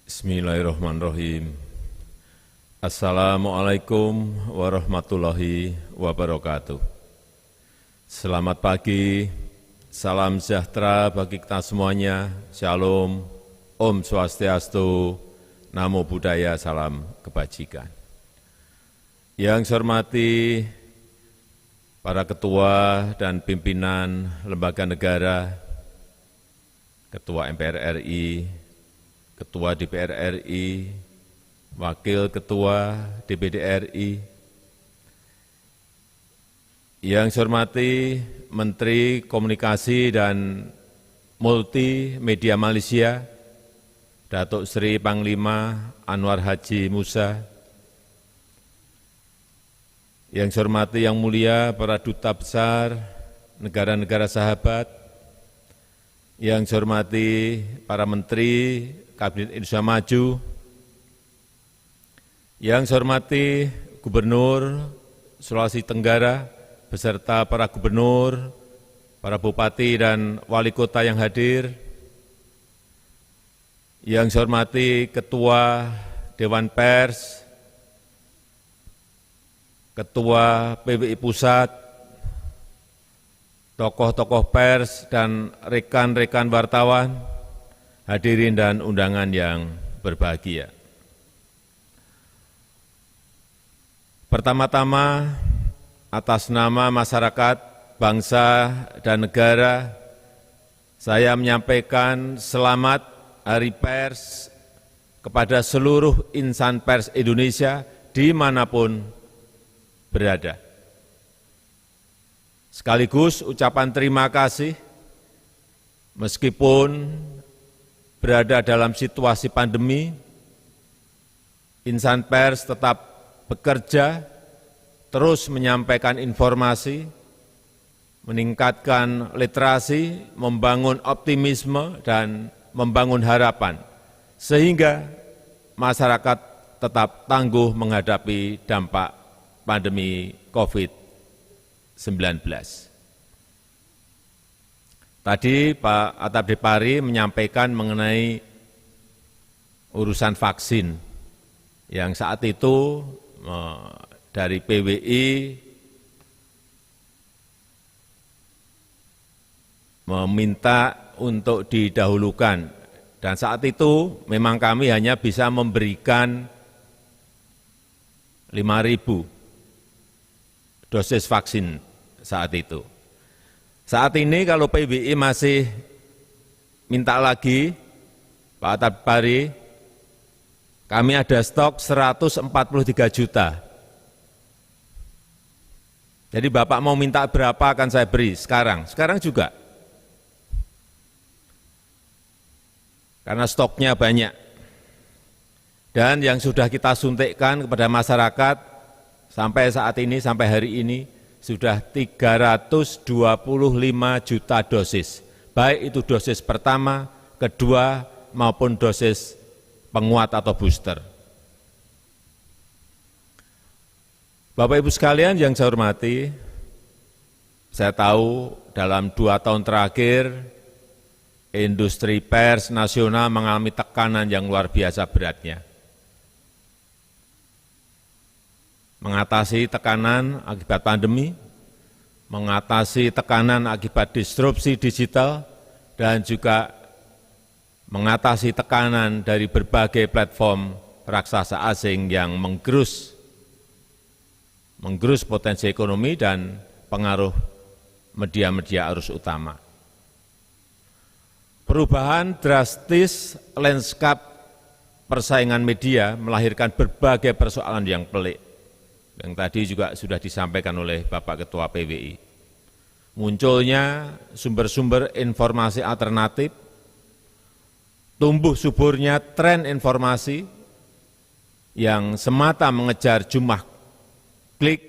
Bismillahirrahmanirrahim. Assalamualaikum warahmatullahi wabarakatuh. Selamat pagi, salam sejahtera bagi kita semuanya, Shalom, Om Swastiastu, Namo Buddhaya, salam kebajikan. Yang saya hormati para ketua dan pimpinan lembaga negara, Ketua MPR RI, Ketua DPR RI, Wakil Ketua DPD RI, yang saya hormati Menteri Komunikasi dan Multimedia Malaysia, Datuk Seri Panglima Anwar Haji Musa, yang saya hormati yang mulia para duta besar negara-negara sahabat, yang saya hormati para menteri Kabinet Indonesia Maju, yang saya hormati Gubernur Sulawesi Tenggara, beserta para gubernur, para bupati dan wali kota yang hadir, yang saya hormati Ketua Dewan Pers, Ketua PBI Pusat, tokoh-tokoh pers dan rekan-rekan wartawan, hadirin dan undangan yang berbahagia. Pertama-tama, atas nama masyarakat, bangsa, dan negara, saya menyampaikan selamat Hari Pers kepada seluruh insan pers Indonesia dimanapun berada. Sekaligus ucapan terima kasih, meskipun berada dalam situasi pandemi, insan pers tetap bekerja, terus menyampaikan informasi, meningkatkan literasi, membangun optimisme, dan membangun harapan, sehingga masyarakat tetap tangguh menghadapi dampak pandemi COVID-19. Tadi Pak Atap Depari menyampaikan mengenai urusan vaksin yang saat itu dari PWI meminta untuk didahulukan, dan saat itu memang kami hanya bisa memberikan 5.000 dosis vaksin saat itu. Saat ini kalau PBI masih minta lagi, Pak Atapari, kami ada stok 143 juta. Jadi Bapak mau minta berapa akan saya beri sekarang juga. Karena stoknya banyak. Dan yang sudah kita suntikkan kepada masyarakat sampai saat ini, sampai hari ini, sudah 325 juta dosis, baik itu dosis pertama, kedua, maupun dosis penguat atau booster. Bapak Ibu sekalian yang saya hormati, saya tahu dalam 2 tahun terakhir, industri pers nasional mengalami tekanan yang luar biasa beratnya. Mengatasi tekanan akibat pandemi, mengatasi tekanan akibat disrupsi digital, dan juga mengatasi tekanan dari berbagai platform raksasa asing yang menggerus potensi ekonomi dan pengaruh media-media arus utama. Perubahan drastis lanskap persaingan media melahirkan berbagai persoalan yang pelik, yang tadi juga sudah disampaikan oleh Bapak Ketua PWI. Munculnya sumber-sumber informasi alternatif, tumbuh suburnya tren informasi yang semata mengejar jumlah klik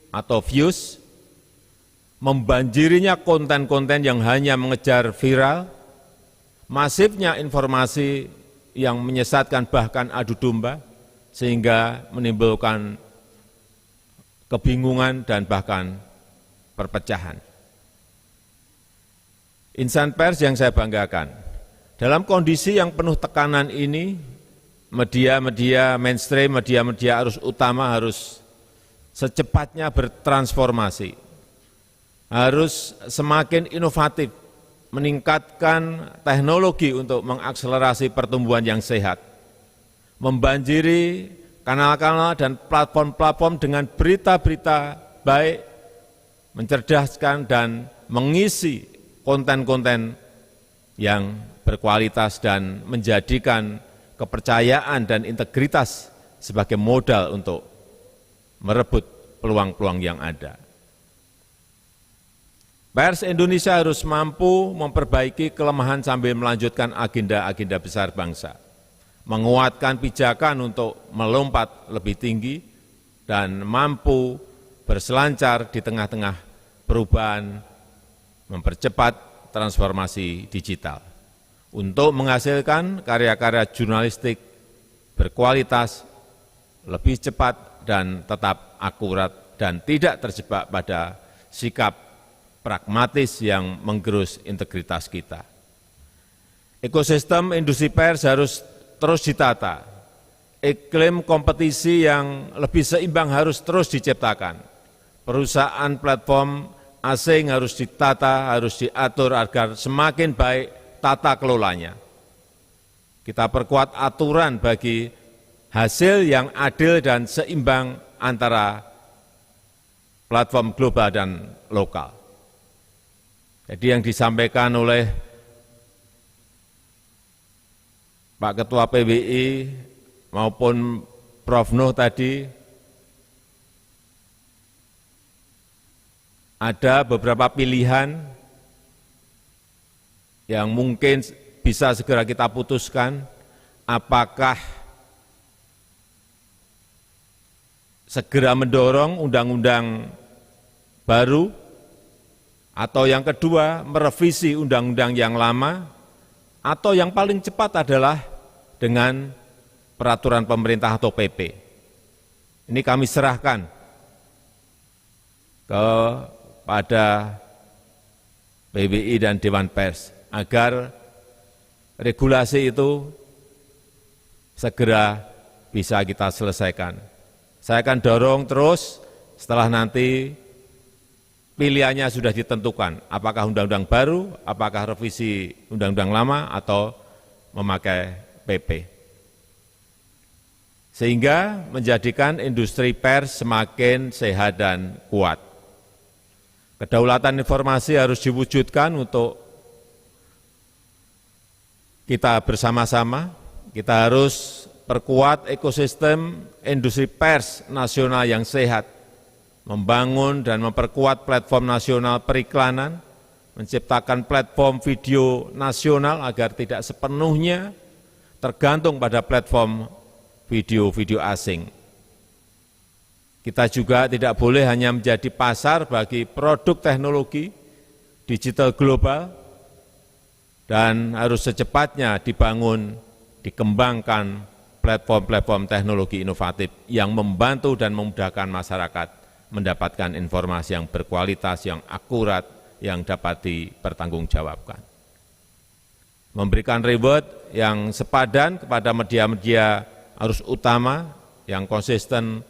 atau views, membanjirinya konten-konten yang hanya mengejar viral, masifnya informasi yang menyesatkan bahkan adu domba, sehingga menimbulkan kebingungan dan bahkan perpecahan. Insan pers yang saya banggakan, dalam kondisi yang penuh tekanan ini, media-media mainstream, media-media arus utama harus secepatnya bertransformasi, harus semakin inovatif, meningkatkan teknologi untuk mengakselerasi pertumbuhan yang sehat, membanjiri kanal-kanal dan platform-platform dengan berita-berita baik, mencerdaskan dan mengisi konten-konten yang berkualitas dan menjadikan kepercayaan dan integritas sebagai modal untuk merebut peluang-peluang yang ada. Pers Indonesia harus mampu memperbaiki kelemahan sambil melanjutkan agenda-agenda besar bangsa, menguatkan pijakan untuk melompat lebih tinggi, dan mampu berselancar di tengah-tengah perubahan, mempercepat transformasi digital, untuk menghasilkan karya-karya jurnalistik berkualitas, lebih cepat dan tetap akurat, dan tidak terjebak pada sikap pragmatis yang menggerus integritas kita. Ekosistem industri pers harus terus ditata. Iklim kompetisi yang lebih seimbang harus terus diciptakan. Perusahaan platform asing harus ditata, harus diatur agar semakin baik tata kelolanya. Kita perkuat aturan bagi hasil yang adil dan seimbang antara platform global dan lokal. Jadi yang disampaikan oleh Pak Ketua PBI maupun Prof. Nuh tadi, ada beberapa pilihan yang mungkin bisa segera kita putuskan, apakah segera mendorong undang-undang baru, atau yang kedua merevisi undang-undang yang lama, atau yang paling cepat adalah dengan peraturan pemerintah atau PP. Ini kami serahkan kepada PBI dan Dewan Pers agar regulasi itu segera bisa kita selesaikan. Saya akan dorong terus setelah nanti pilihannya sudah ditentukan, apakah undang-undang baru, apakah revisi undang-undang lama, atau memakai PP. Sehingga menjadikan industri pers semakin sehat dan kuat. Kedaulatan informasi harus diwujudkan untuk kita bersama-sama, kita harus perkuat ekosistem industri pers nasional yang sehat, membangun dan memperkuat platform nasional periklanan, menciptakan platform video nasional agar tidak sepenuhnya tergantung pada platform video-video asing. Kita juga tidak boleh hanya menjadi pasar bagi produk teknologi digital global, dan harus secepatnya dibangun, dikembangkan platform-platform teknologi inovatif yang membantu dan memudahkan masyarakat mendapatkan informasi yang berkualitas, yang akurat, yang dapat dipertanggungjawabkan. Memberikan reward yang sepadan kepada media-media arus utama yang konsisten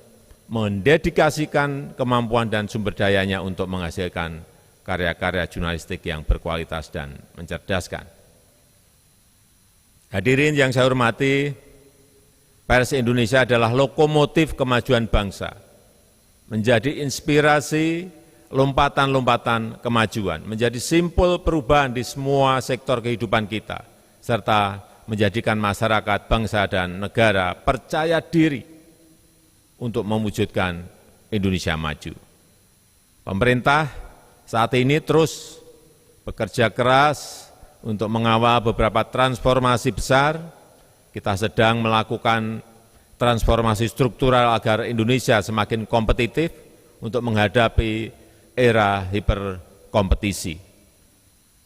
mendedikasikan kemampuan dan sumber dayanya untuk menghasilkan karya-karya jurnalistik yang berkualitas dan mencerdaskan. Hadirin yang saya hormati, pers Indonesia adalah lokomotif kemajuan bangsa, menjadi inspirasi lompatan-lompatan kemajuan, menjadi simpul perubahan di semua sektor kehidupan kita, serta menjadikan masyarakat, bangsa, dan negara percaya diri untuk mewujudkan Indonesia maju. Pemerintah saat ini terus bekerja keras untuk mengawal beberapa transformasi besar. Kita sedang melakukan transformasi struktural agar Indonesia semakin kompetitif untuk menghadapi era hiperkompetisi.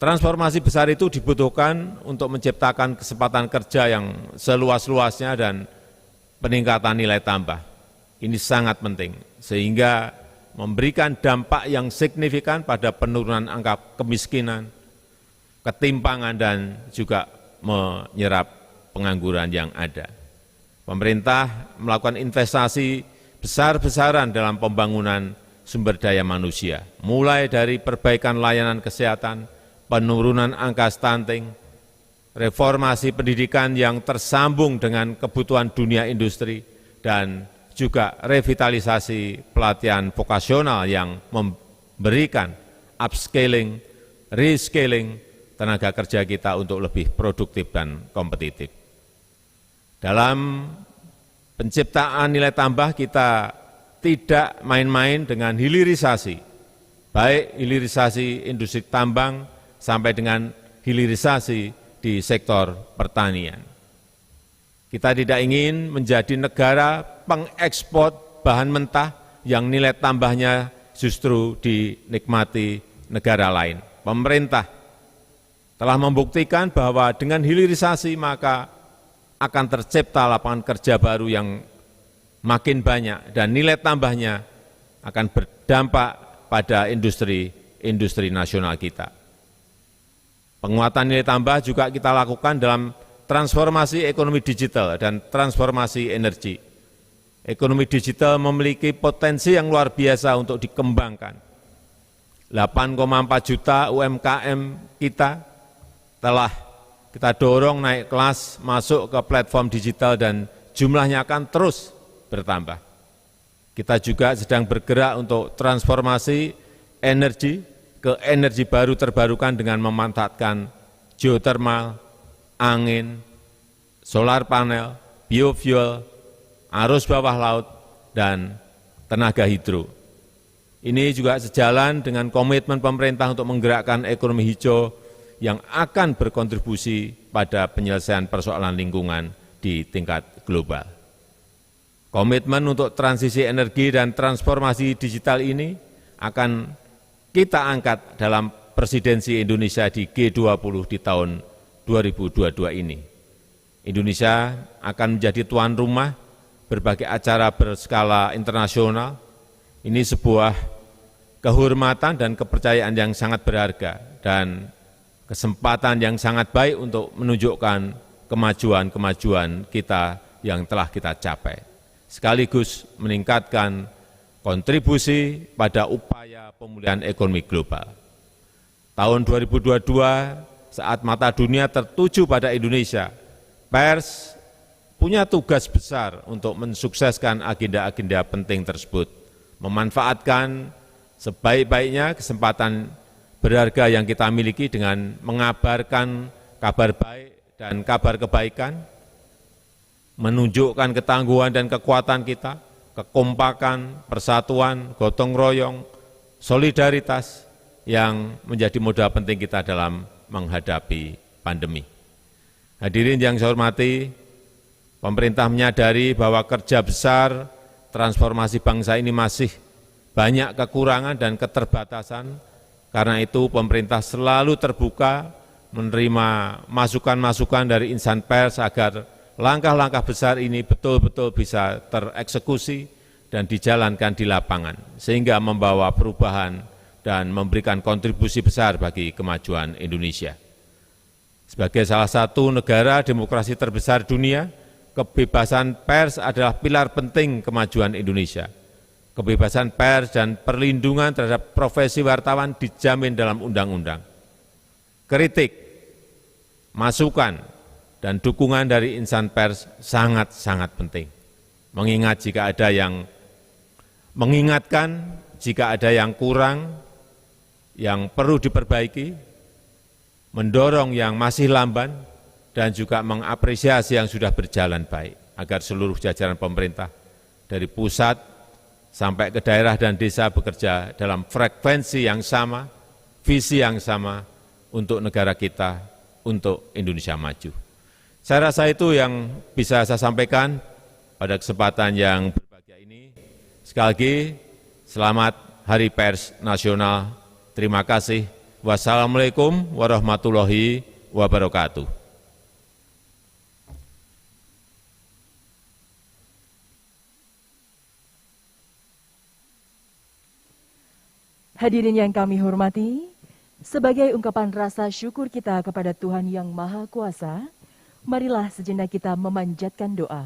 Transformasi besar itu dibutuhkan untuk menciptakan kesempatan kerja yang seluas-luasnya dan peningkatan nilai tambah. Ini sangat penting, sehingga memberikan dampak yang signifikan pada penurunan angka kemiskinan, ketimpangan, dan juga menyerap pengangguran yang ada. Pemerintah melakukan investasi besar-besaran dalam pembangunan sumber daya manusia, mulai dari perbaikan layanan kesehatan, penurunan angka stunting, reformasi pendidikan yang tersambung dengan kebutuhan dunia industri, dan juga revitalisasi pelatihan vokasional yang memberikan upscaling, reskilling tenaga kerja kita untuk lebih produktif dan kompetitif. Dalam penciptaan nilai tambah kita tidak main-main dengan hilirisasi, baik hilirisasi industri tambang sampai dengan hilirisasi di sektor pertanian. Kita tidak ingin menjadi negara pengekspor bahan mentah yang nilai tambahnya justru dinikmati negara lain. Pemerintah telah membuktikan bahwa dengan hilirisasi maka akan tercipta lapangan kerja baru yang makin banyak dan nilai tambahnya akan berdampak pada industri nasional kita. Penguatan nilai tambah juga kita lakukan dalam transformasi ekonomi digital dan transformasi energi. Ekonomi digital memiliki potensi yang luar biasa untuk dikembangkan. 8,4 juta UMKM kita telah kita dorong naik kelas masuk ke platform digital dan jumlahnya akan terus bertambah. Kita juga sedang bergerak untuk transformasi energi ke energi baru terbarukan dengan memanfaatkan geothermal, angin, solar panel, biofuel, arus bawah laut, dan tenaga hidro. Ini juga sejalan dengan komitmen pemerintah untuk menggerakkan ekonomi hijau yang akan berkontribusi pada penyelesaian persoalan lingkungan di tingkat global. Komitmen untuk transisi energi dan transformasi digital ini akan kita angkat dalam presidensi Indonesia di G20 di tahun 2022 ini. Indonesia akan menjadi tuan rumah berbagai acara berskala internasional. Ini sebuah kehormatan dan kepercayaan yang sangat berharga dan kesempatan yang sangat baik untuk menunjukkan kemajuan-kemajuan kita yang telah kita capai, sekaligus meningkatkan kontribusi pada upaya pemulihan ekonomi global. Tahun 2022, saat mata dunia tertuju pada Indonesia, pers punya tugas besar untuk mensukseskan agenda-agenda penting tersebut, memanfaatkan sebaik-baiknya kesempatan berharga yang kita miliki dengan mengabarkan kabar baik dan kabar kebaikan, menunjukkan ketangguhan dan kekuatan kita, kekompakan, persatuan, gotong royong, solidaritas yang menjadi modal penting kita dalam menghadapi pandemi. Hadirin yang saya hormati, pemerintah menyadari bahwa kerja besar transformasi bangsa ini masih banyak kekurangan dan keterbatasan. Karena itu pemerintah selalu terbuka menerima masukan-masukan dari insan pers agar langkah-langkah besar ini betul-betul bisa tereksekusi dan dijalankan di lapangan, sehingga membawa perubahan dan memberikan kontribusi besar bagi kemajuan Indonesia. Sebagai salah satu negara demokrasi terbesar dunia, kebebasan pers adalah pilar penting kemajuan Indonesia. Kebebasan pers dan perlindungan terhadap profesi wartawan dijamin dalam undang-undang. Kritik, masukan, dan dukungan dari insan pers sangat-sangat penting. Mengingatkan jika ada yang kurang, yang perlu diperbaiki, mendorong yang masih lamban, dan juga mengapresiasi yang sudah berjalan baik, agar seluruh jajaran pemerintah dari pusat sampai ke daerah dan desa bekerja dalam frekuensi yang sama, visi yang sama untuk negara kita, untuk Indonesia maju. Saya rasa itu yang bisa saya sampaikan pada kesempatan yang berbahagia ini. Sekali lagi, selamat Hari Pers Nasional. Terima kasih. Wassalamualaikum warahmatullahi wabarakatuh. Hadirin yang kami hormati, sebagai ungkapan rasa syukur kita kepada Tuhan Yang Maha Kuasa, marilah sejenak kita memanjatkan doa.